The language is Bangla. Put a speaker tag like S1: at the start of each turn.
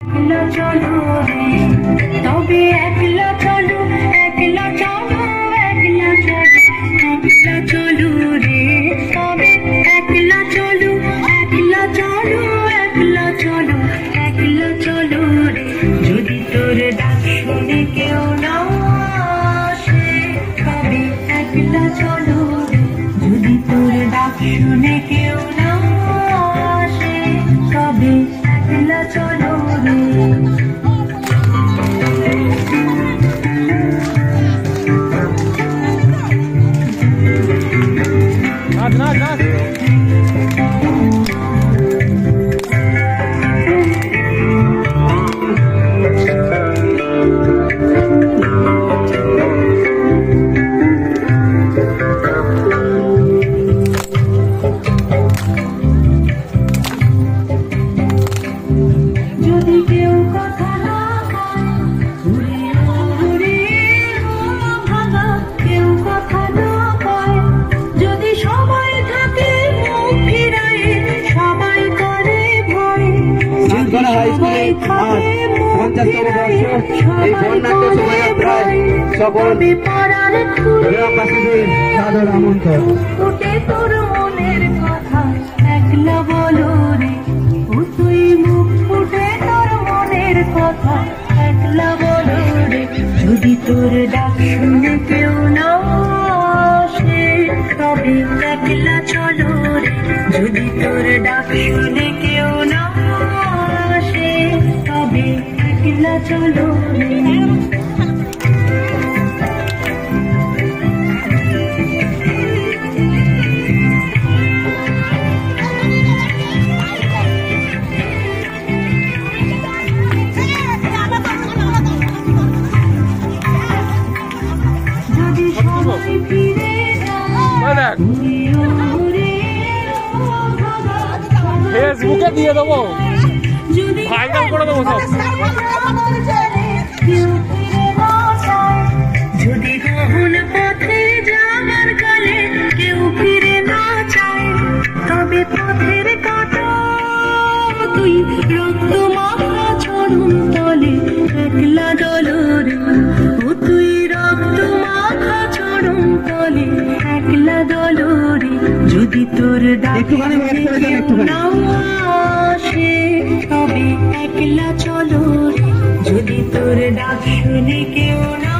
S1: একলা চলো রে, তবে একলা চলো, একলা চলো, একলা চলো, একলা চলো রে, তবে একলা চলো, একলা চলো, একলা চলো, একলা চলো রে। যদি তোর ডাক শুনে কেউ না আসে, তবে একলা চলো রে। যদি তোর ডাক শুনে কেউ না আসে, তবে একলা চলো রে। যদি কেউ কথা না কয়, ঘুরে ঘুরে ভাঙা কেউ কথা না কয়, যদি সবাই থাকে মুখ ফিরায়, সবাই করে ভয়, সবাই থাকে মুখ ফিরায়, সবাই করে ভয়, তবে পাড়ার খুঁড়ে উঠে তোর মনের কথা একলা বলো রে। তুই মুখ ফুটে তোর মনের কথা একলা বলো রে। যদি তোর ডাক শুনে কেউ না আসে, তবে একলা চলো রে। যদি তোর ডাক শুনে কেউ না আসে, তবে একলা চলো রে।
S2: ফেসবুকে দিয়ে দেবো, ভাইরাল করে দেবো সব।
S1: যদি কখন পথে যাবার কালে কেউ ফিরে না চায়, তবে পথের কাটা তুই রক্ত মাখা চরণ তলে একলা দলরে। ও তুই রক্ত মাখা চরণ তলে একলা দলরে। যদি তোর ডাক না আসে, তবে একলা চলো রে। যদি তোর ডাক শুনে কেউ না